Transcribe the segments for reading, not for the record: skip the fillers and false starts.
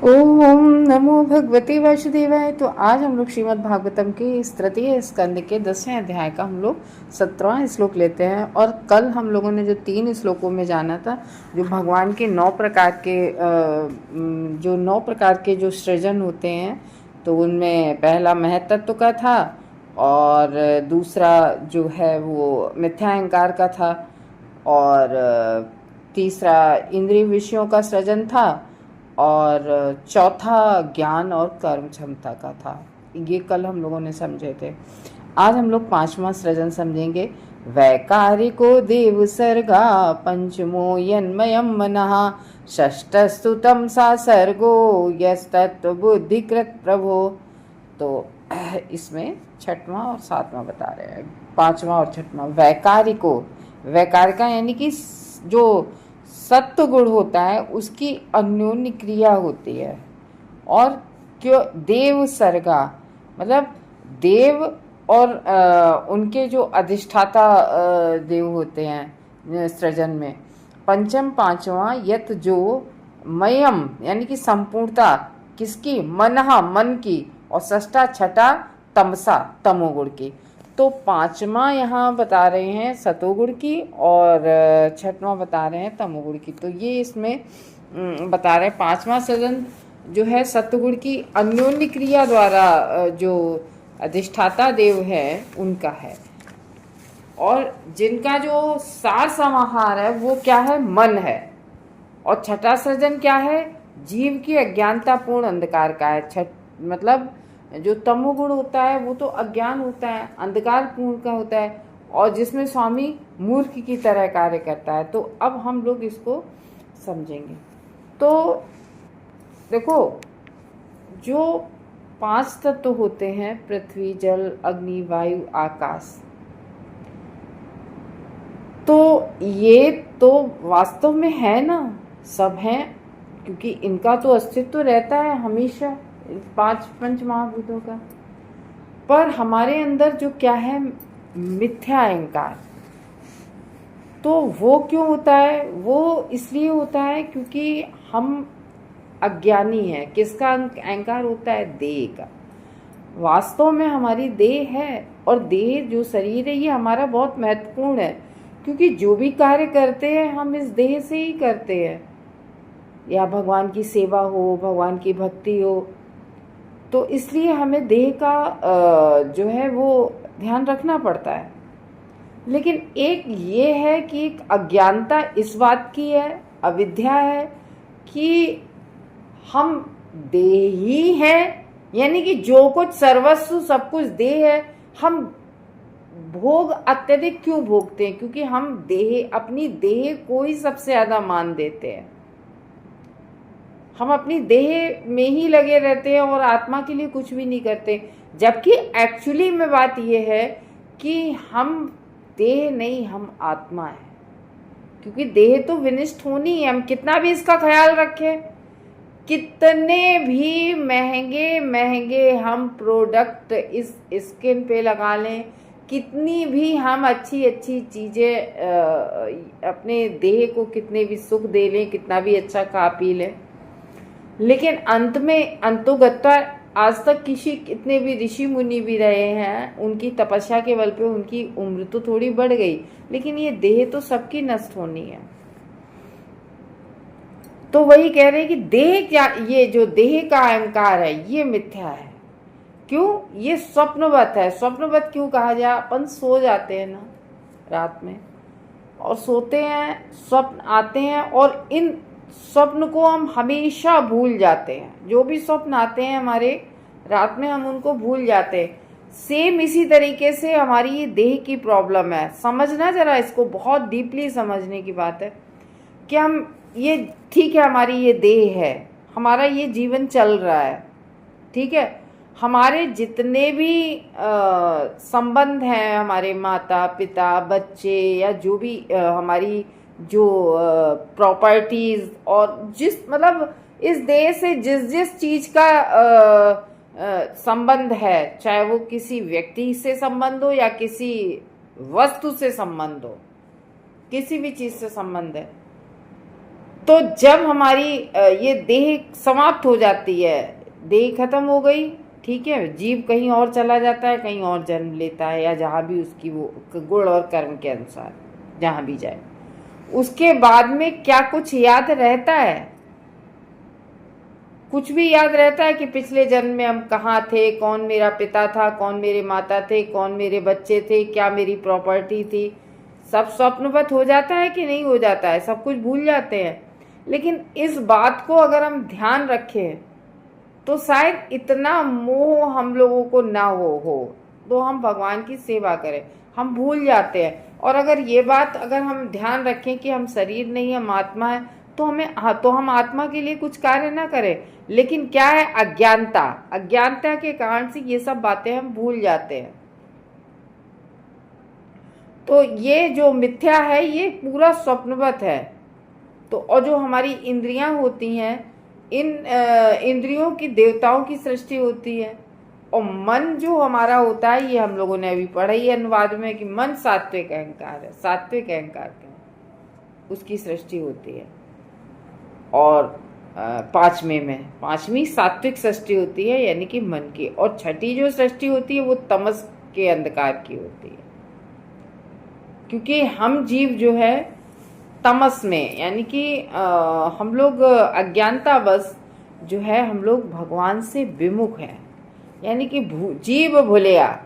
ओम नमो भगवते वासुदेवाय। तो आज हम लोग श्रीमद् भागवतम के इस तृतीय स्कंद के 10वें अध्याय का हम लोग 17वां श्लोक लेते हैं। और कल हम लोगों ने जो 3 श्लोकों में जाना था, जो भगवान के 9 प्रकार के जो सृजन होते हैं, तो उनमें पहला महतत्व का था, और दूसरा जो है वो मिथ्या अहंकार का था, और तीसरा इंद्रिय विषयों का सृजन था, और चौथा ज्ञान और कर्म क्षमता का था। ये कल हम लोगों ने समझे थे। आज हम लोग 5वां सृजन समझेंगे। वैकारिको देव सर्गा पंचमो यन्मयम मनः षष्ठस्तुतम सा सर्गो यस्तत्व बुद्धिकृत प्रभो। तो इसमें 6वां और 7वां बता रहे हैं। 5वां और 6वां वैकारिको, वैकारिका यानी कि जो सत्व गुण होता है उसकी अन्योन्य क्रिया होती है। और क्यों देव सर्गा मतलब देव और उनके जो अधिष्ठाता देव होते हैं सृजन में। पंचम 5वां यत जो मयम यानी कि संपूर्णता किसकी, मनहा मन की, और षष्ठा छठा तमसा तमोगुण की। तो 5वां यहाँ बता रहे हैं सतोगुण की, और 6वां बता रहे हैं तमोगुण की। तो ये इसमें बता रहे हैं 5वां सृजन जो है सतगुण की अन्योन्य क्रिया द्वारा जो अधिष्ठाता देव है उनका है, और जिनका जो सार समाहार है वो क्या है, मन है। और छठा सृजन क्या है, जीव की अज्ञानतापूर्ण अंधकार का है। मतलब जो तमोगुण होता है वो तो अज्ञान होता है, अंधकार पूर्ण का होता है, और जिसमें स्वामी मूर्ख की तरह कार्य करता है। तो अब हम लोग इसको समझेंगे। तो देखो, जो 5 तत्व होते हैं, पृथ्वी जल अग्नि वायु आकाश, तो ये तो वास्तव में है ना, सब हैं, क्योंकि इनका तो अस्तित्व रहता है हमेशा 5 पंच महाभूतों का। पर हमारे अंदर जो क्या है, मिथ्या अहंकार, तो वो क्यों होता है, वो इसलिए होता है क्योंकि हम अज्ञानी हैं। किसका अहंकार होता है, देह का। वास्तव में हमारी देह है, और देह जो शरीर है ये हमारा बहुत महत्वपूर्ण है, क्योंकि जो भी कार्य करते हैं हम इस देह से ही करते हैं, या भगवान की सेवा हो, भगवान की भक्ति हो। तो इसलिए हमें देह का जो है वो ध्यान रखना पड़ता है। लेकिन एक ये है कि एक अज्ञानता इस बात की है, अविद्या है, कि हम देह ही हैं, यानी कि जो कुछ सर्वस्व सब कुछ देह है। हम भोग अत्यधिक क्यों भोगते हैं, क्योंकि हम देह, अपनी देह को ही सबसे ज्यादा मान देते हैं। हम अपनी देह में ही लगे रहते हैं और आत्मा के लिए कुछ भी नहीं करते। जबकि एक्चुअली में बात यह है कि हम देह नहीं, हम आत्मा है। क्योंकि देह तो विनिष्ट होनी है, हम कितना भी इसका ख्याल रखें, कितने भी महंगे महंगे हम प्रोडक्ट इस स्किन पे लगा लें, कितनी भी हम अच्छी अच्छी चीज़ें अपने देह को कितने भी सुख दे लें, कितना भी अच्छा खा पी लें, लेकिन अंत में अंतोगत्वा आज तक कितने भी ऋषि मुनि भी रहे हैं, उनकी तपस्या के बल पे उनकी उम्र तो थोड़ी बढ़ गई, लेकिन ये देह तो सबकी नष्ट होनी है। तो वही कह रहे हैं कि देह क्या, ये जो देह का अहंकार है ये मिथ्या है। क्यों, ये स्वप्नवत है। स्वप्नवत क्यों कहा जाए, अपन सो जाते हैं ना रात में, और सोते हैं, स्वप्न आते हैं, और इन स्वप्न को हम हमेशा भूल जाते हैं। जो भी स्वप्न आते हैं हमारे रात में, हम उनको भूल जाते हैं। सेम इसी तरीके से हमारी ये देह की प्रॉब्लम है। समझना जरा, इसको बहुत डीपली समझने की बात है कि हम ये, ठीक है, हमारी ये देह है, हमारा ये जीवन चल रहा है, ठीक है, हमारे जितने भी संबंध हैं, हमारे माता पिता बच्चे, या जो भी हमारी जो प्रॉपर्टीज, और जिस मतलब इस देह से जिस जिस चीज का संबंध है, चाहे वो किसी व्यक्ति से संबंध हो या किसी वस्तु से संबंध हो, किसी भी चीज से संबंध है, तो जब हमारी ये देह समाप्त हो जाती है, देह खत्म हो गई, ठीक है, जीव कहीं और चला जाता है, कहीं और जन्म लेता है, या जहाँ भी उसकी वो गुण और कर्म के अनुसार जहाँ भी जाए, उसके बाद में क्या कुछ याद रहता है? कुछ भी याद रहता है कि पिछले जन्म में हम कहाँ थे, कौन मेरा पिता था, कौन मेरे माता थे, कौन मेरे बच्चे थे, क्या मेरी प्रॉपर्टी थी? सब स्वप्नवत हो जाता है कि नहीं हो जाता है? सब कुछ भूल जाते हैं। लेकिन इस बात को अगर हम ध्यान रखें तो शायद इतना मोह हम लोगों को ना हो तो हम भगवान की सेवा करें, हम भूल जाते हैं। और अगर ये बात अगर हम ध्यान रखें कि हम शरीर नहीं, हम आत्मा है, तो हम आत्मा के लिए कुछ कार्य ना करें। लेकिन क्या है? अज्ञानता, अज्ञानता के कारण से ये सब बातें हम भूल जाते हैं। तो ये जो मिथ्या है ये पूरा स्वप्नवत है। तो और जो हमारी इंद्रियां होती हैं, इन इंद्रियों की देवताओं की सृष्टि होती है। और मन जो हमारा होता है, ये हम लोगों ने अभी पढ़ा ही अनुवाद में कि मन सात्विक अहंकार है, सात्विक अहंकार का उसकी सृष्टि होती है। और पांचवी सात्विक सृष्टि होती है, यानी कि मन की। और छठी जो सृष्टि होती है वो तमस के अंधकार की होती है, क्योंकि हम जीव जो है तमस में, यानी कि हम लोग अज्ञानतावश जो है हम लोग भगवान से विमुख हैं, यानी कि जीव भूलिया,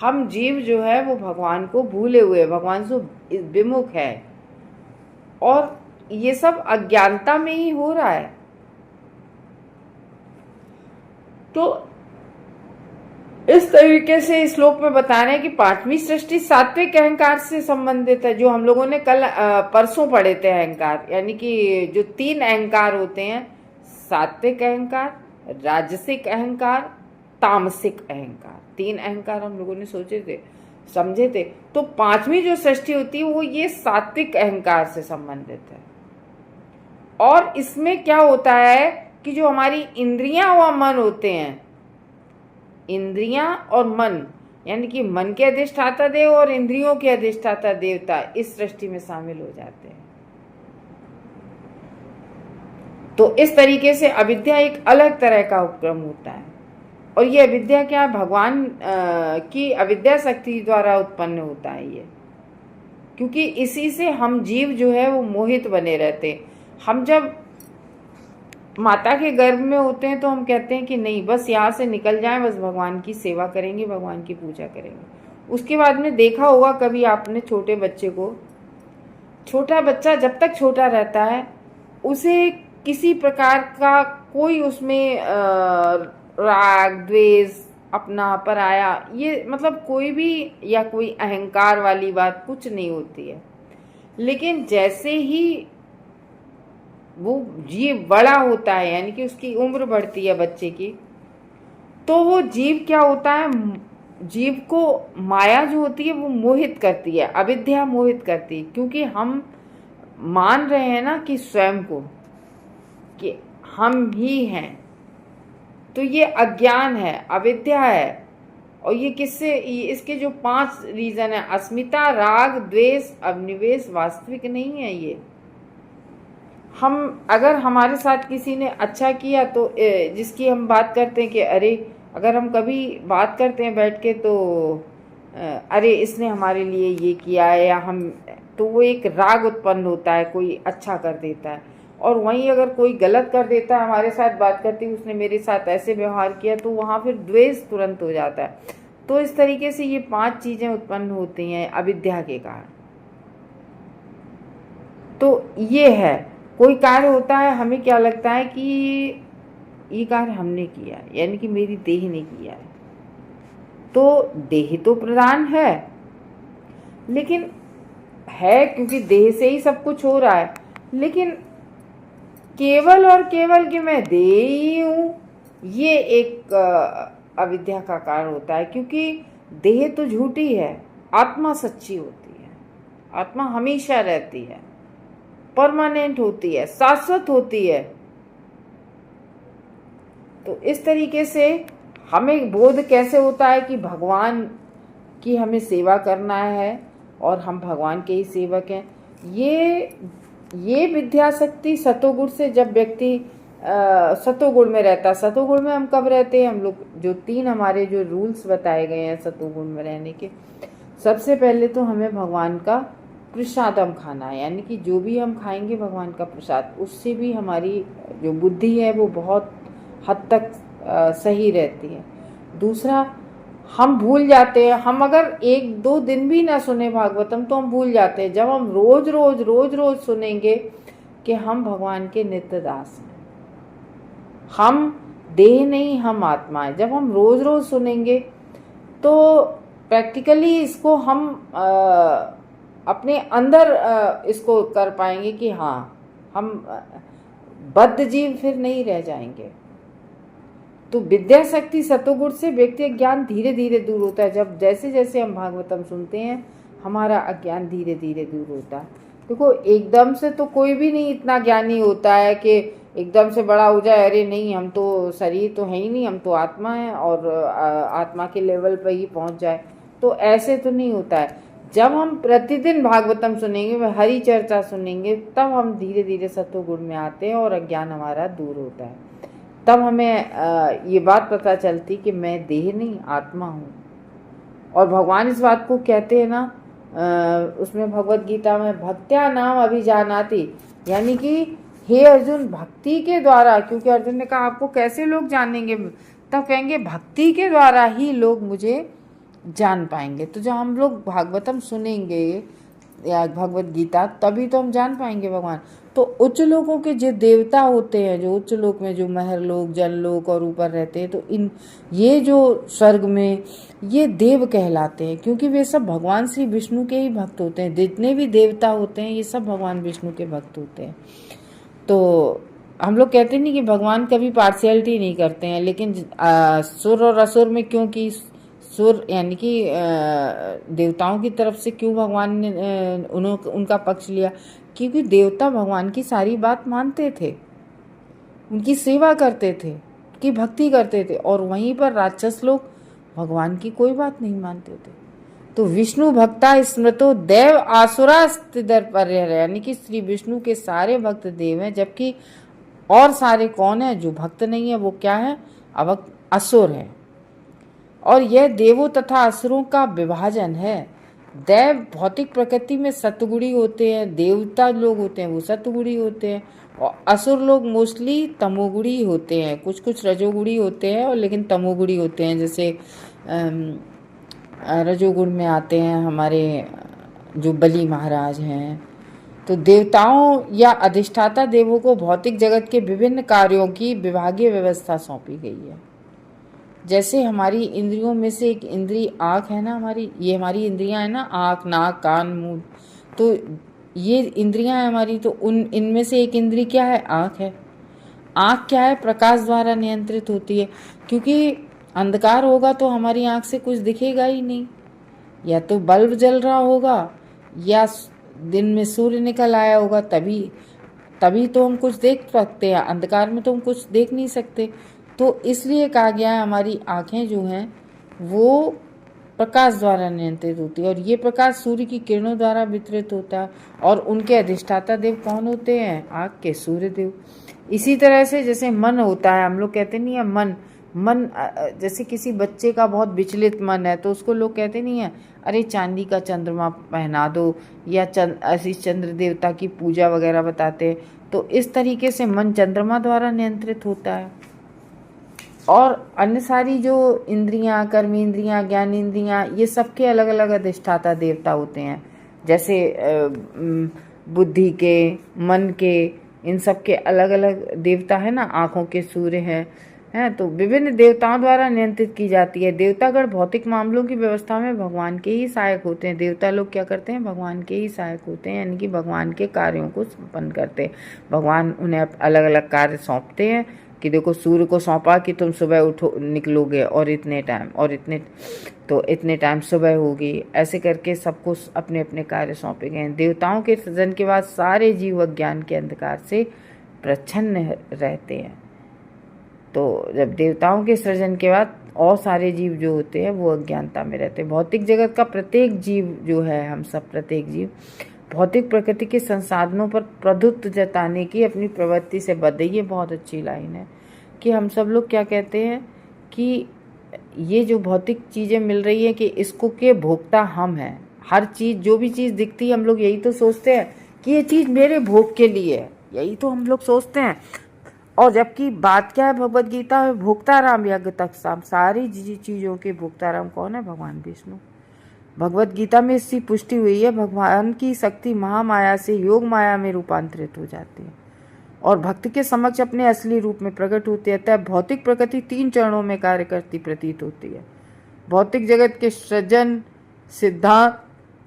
हम जीव जो है वो भगवान को भूले हुए, भगवान से विमुख है। और ये सब अज्ञानता में ही हो रहा है। तो इस तरीके से इस श्लोक में बता रहे हैं कि पांचवी सृष्टि सात्विक अहंकार से संबंधित है, जो हम लोगों ने कल परसों पढ़े थे। अहंकार यानी कि जो तीन अहंकार होते हैं, सात्विक अहंकार, राजसिक अहंकार, तामसिक अहंकार, तीन अहंकार हम लोगों ने सोचे थे, समझे थे। तो पांचवी जो सृष्टि होती है वो ये सात्विक अहंकार से संबंधित है। और इसमें क्या होता है कि जो हमारी इंद्रियां व मन होते हैं, इंद्रियां और मन, यानी कि मन के अधिष्ठाता देव और इंद्रियों के अधिष्ठाता देवता इस सृष्टि में शामिल हो जाते हैं। तो इस तरीके से अविद्या एक अलग तरह का उपक्रम होता है। और ये अविद्या क्या, भगवान की अविद्या शक्ति द्वारा उत्पन्न होता है ये, क्योंकि इसी से हम जीव जो है वो मोहित बने रहते हैं। हम जब माता के गर्भ में होते हैं तो हम कहते हैं कि नहीं, बस यहाँ से निकल जाएं, बस भगवान की सेवा करेंगे, भगवान की पूजा करेंगे। उसके बाद में देखा होगा कभी आपने छोटे बच्चे को, छोटा बच्चा जब तक छोटा रहता है उसे किसी प्रकार का कोई उसमें राग द्वेष, अपना पराया, ये मतलब कोई भी या कोई अहंकार वाली बात कुछ नहीं होती है। लेकिन जैसे ही वो जीव बड़ा होता है, यानी कि उसकी उम्र बढ़ती है बच्चे की, तो वो जीव क्या होता है, जीव को माया जो होती है वो मोहित करती है, अविद्या मोहित करती है। क्योंकि हम मान रहे हैं ना कि स्वयं को, कि हम ही हैं, तो ये अज्ञान है, अविद्या है। और ये किससे, इसके जो 5 रीजन है, अस्मिता, राग, द्वेष, अभिनिवेश, वास्तविक नहीं है ये। हम अगर हमारे साथ किसी ने अच्छा किया तो जिसकी हम बात करते हैं कि अरे, अगर हम कभी बात करते हैं बैठ के तो अरे इसने हमारे लिए ये किया है, या हम, तो वो एक राग उत्पन्न होता है, कोई अच्छा कर देता है। और वहीं अगर कोई गलत कर देता है, हमारे साथ बात करती है, उसने मेरे साथ ऐसे व्यवहार किया, तो वहाँ फिर द्वेष तुरंत हो जाता है। तो इस तरीके से ये 5 चीज़ें उत्पन्न होती हैं अविद्या के कारण। तो ये है, कोई कार्य होता है, हमें क्या लगता है कि ये कार्य हमने किया है, यानी कि मेरी देह ने किया है। तो देह तो प्रधान है, लेकिन है क्योंकि देह से ही सब कुछ हो रहा है, लेकिन केवल और केवल कि मैं देह ही हूँ, ये एक अविद्या का कारण होता है। क्योंकि देह तो झूठी है, आत्मा सच्ची होती है, आत्मा हमेशा रहती है, परमानेंट होती है, शाश्वत होती है। तो इस तरीके से हमें बोध कैसे होता है कि भगवान की हमें सेवा करना है और हम भगवान के ही सेवक हैं। ये ये विद्या शक्ति सतोगुण से, जब व्यक्ति सतोगुण में रहता है। सतोगुण में हम कब रहते हैं? हम लोग जो 3 हमारे जो रूल्स बताए गए हैं सतोगुण में रहने के, सबसे पहले तो हमें भगवान का प्रसादम खाना है, यानी कि जो भी हम खाएंगे भगवान का प्रसाद, उससे भी हमारी जो बुद्धि है वो बहुत हद तक सही रहती है। दूसरा, हम भूल जाते हैं, हम अगर 1-2 दिन भी ना सुने भागवतम तो हम भूल जाते हैं। जब हम रोज रोज सुनेंगे कि हम भगवान के नित्य दास हैं, हम देह नहीं हम आत्मा है, जब हम रोज रोज सुनेंगे तो प्रैक्टिकली इसको हम अपने अंदर इसको कर पाएंगे कि हाँ, हम बद्ध जीव फिर नहीं रह जाएंगे। तो विद्या शक्ति सतोगुण से व्यक्ति ज्ञान धीरे धीरे दूर होता है। जब जैसे जैसे हम भागवतम सुनते हैं हमारा अज्ञान धीरे धीरे दूर होता है। देखो, एकदम से तो कोई भी नहीं इतना ज्ञानी होता है कि एकदम से बड़ा हो जाए, अरे नहीं हम तो शरीर तो है ही नहीं, हम तो आत्मा है, और आत्मा के लेवल पर ही पहुंच जाए। तो ऐसे तो नहीं होता है। जब हम प्रतिदिन भागवतम सुनेंगे, हरि चर्चा सुनेंगे, तब हम धीरे धीरे सतोगुण में आते हैं और अज्ञान हमारा दूर होता है। तब हमें ये बात पता चलती कि मैं देह नहीं आत्मा हूँ। और भगवान इस बात को कहते हैं ना, उसमें भगवत गीता में, भक्त्या नाम अभिजानाति, यानी कि हे अर्जुन, भक्ति के द्वारा, क्योंकि अर्जुन ने कहा आपको कैसे लोग जानेंगे, तब कहेंगे भक्ति के द्वारा ही लोग मुझे जान पाएंगे। तो जब हम लोग भागवतम सुनेंगे या भगवत गीता, तभी तो हम जान पाएंगे भगवान। तो उच्च लोगों के जो देवता होते हैं, जो उच्च लोक में जो महर लोक, जल लोक और ऊपर रहते हैं, तो इन ये जो स्वर्ग में ये देव कहलाते हैं, क्योंकि वे सब भगवान श्री विष्णु के ही भक्त होते हैं। जितने भी देवता होते हैं ये सब भगवान विष्णु के भक्त होते हैं। तो हम लोग कहते नहीं कि भगवान कभी पार्शियलिटी नहीं करते हैं, लेकिन सुर और असुर में, क्योंकि सुर यानी कि देवताओं की तरफ से क्यों भगवान ने उनका पक्ष लिया? क्योंकि देवता भगवान की सारी बात मानते थे, उनकी सेवा करते थे, उनकी भक्ति करते थे, और वहीं पर राक्षस लोग भगवान की कोई बात नहीं मानते थे। तो विष्णु भक्ता स्मृतो देव आसुरा स्थिर पर, यानी कि श्री विष्णु के सारे भक्त देव हैं, जबकि और सारे कौन है जो भक्त नहीं है? वो क्या है? अब असुर है। और यह देवों तथा असुरों का विभाजन है। देव भौतिक प्रकृति में सतगुणी होते हैं, देवता लोग होते हैं वो सतगुणी होते हैं, और असुर लोग मोस्टली तमोगुणी होते हैं। कुछ कुछ रजोगुणी होते हैं और लेकिन तमोगुणी होते हैं। जैसे रजोगुण में आते हैं हमारे जो बलि महाराज हैं। तो देवताओं या अधिष्ठाता देवों को भौतिक जगत के विभिन्न कार्यों की विभागीय व्यवस्था सौंपी गई है। जैसे हमारी इंद्रियों में से एक इंद्री आँख है ना, हमारी ये हमारी इंद्रियां है ना, आँख, नाक, कान, मुंह, तो ये इंद्रियां हैं हमारी। तो इनमें से एक इंद्री क्या है? आँख है। आँख क्या है? प्रकाश द्वारा नियंत्रित होती है, क्योंकि अंधकार होगा तो हमारी आँख से कुछ दिखेगा ही नहीं। या तो बल्ब जल रहा होगा या दिन में सूर्य निकल आया होगा, तभी तो हम कुछ देख सकते हैं। अंधकार में तो हम कुछ देख नहीं सकते। तो इसलिए कहा गया है हमारी आँखें जो हैं वो प्रकाश द्वारा नियंत्रित होती है, और ये प्रकाश सूर्य की किरणों द्वारा वितरित होता है। और उनके अधिष्ठाता देव कौन होते हैं? आँख के सूर्य देव। इसी तरह से जैसे मन होता है, हम लोग कहते नहीं है मन जैसे किसी बच्चे का बहुत विचलित मन है तो उसको लोग कहते नहीं है अरे चांदी का चंद्रमा पहना दो, या ऐसी चंद्र देवता की पूजा वगैरह बताते हैं। तो इस तरीके से मन चंद्रमा द्वारा नियंत्रित होता है। और अन्य सारी जो इंद्रियां, कर्म इंद्रियां, ज्ञान इंद्रियां, ये सबके अलग अलग अधिष्ठाता देवता होते हैं। जैसे बुद्धि के, मन के, इन सब के अलग अलग देवता है ना। आँखों के सूर्य हैं तो विभिन्न देवताओं द्वारा नियंत्रित की जाती है। देवतागण भौतिक मामलों की व्यवस्था में भगवान के ही सहायक होते हैं। देवता लोग क्या करते हैं? भगवान के ही सहायक होते हैं, यानी कि भगवान के कार्यों को संपन्न करते हैं। भगवान उन्हें अलग अलग कार्य सौंपते हैं कि देखो सूर्य को सौंपा कि तुम सुबह उठो, निकलोगे और इतने टाइम, और इतने टाइम सुबह होगी। ऐसे करके सबको अपने अपने कार्य सौंपे गए हैं। देवताओं के सृजन के बाद सारे जीव अज्ञान के अंधकार से प्रच्छन्न रहते हैं। तो जब देवताओं के सृजन के बाद और सारे जीव जो होते हैं वो अज्ञानता में रहते हैं। भौतिक जगत का प्रत्येक जीव जो है, हम सब प्रत्येक जीव भौतिक प्रकृति के संसाधनों पर प्रभुत्व जताने की अपनी प्रवृत्ति से बद्ध है। ये बहुत अच्छी लाइन है कि हम सब लोग क्या कहते हैं कि ये जो भौतिक चीज़ें मिल रही हैं कि इसको के भोक्ता हम हैं। हर चीज़, जो भी चीज़ दिखती है, हम लोग यही तो सोचते हैं कि ये चीज़ मेरे भोग के लिए है, यही तो हम लोग सोचते हैं। और जबकि बात क्या है भगवत गीता में, भोक्ताराम यज्ञ तक सारी चीज़ों के भोक्ताराम कौन है? भगवान विष्णु। भगवत गीता में इसकी पुष्टि हुई है, भगवान की शक्ति महामाया से योग माया में रूपांतरित हो जाती है और भक्त के समक्ष अपने असली रूप में प्रकट होती है। अतः भौतिक प्रकृति 3 चरणों में कार्य करती प्रतीत होती है। भौतिक जगत के सृजन सिद्धांत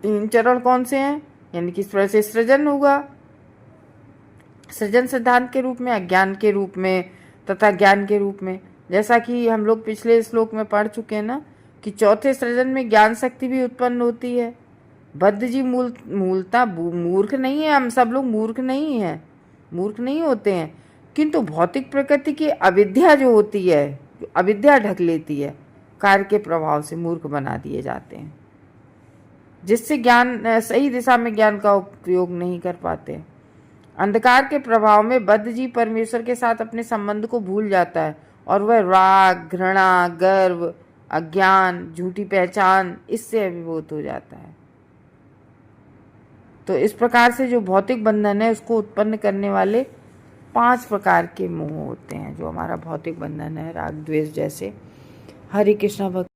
3 चरण कौन से हैं? यानी किस तरह से सृजन होगा? सृजन सिद्धांत के रूप में, अज्ञान के रूप में तथा ज्ञान के रूप में। जैसा कि हम लोग पिछले श्लोक में पढ़ चुके हैं ना कि चौथे सृजन में ज्ञान शक्ति भी उत्पन्न होती है। बद्ध जी मूलतः मूर्ख नहीं है, हम सब लोग मूर्ख नहीं हैं, मूर्ख नहीं होते हैं, किंतु भौतिक प्रकृति की अविद्या जो होती है, अविद्या ढक लेती है, कार्य के प्रभाव से मूर्ख बना दिए जाते हैं, जिससे ज्ञान, सही दिशा में ज्ञान का उपयोग नहीं कर पाते। अंधकार के प्रभाव में बद्ध जी परमेश्वर के साथ अपने संबंध को भूल जाता है और वह राग, घृणा, गर्व, अज्ञान, झूठी पहचान, इससे अभिभूत हो जाता है। तो इस प्रकार से जो भौतिक बंधन है उसको उत्पन्न करने वाले 5 प्रकार के मोह होते हैं, जो हमारा भौतिक बंधन है, राग द्वेष जैसे। हरे कृष्णा भक्त।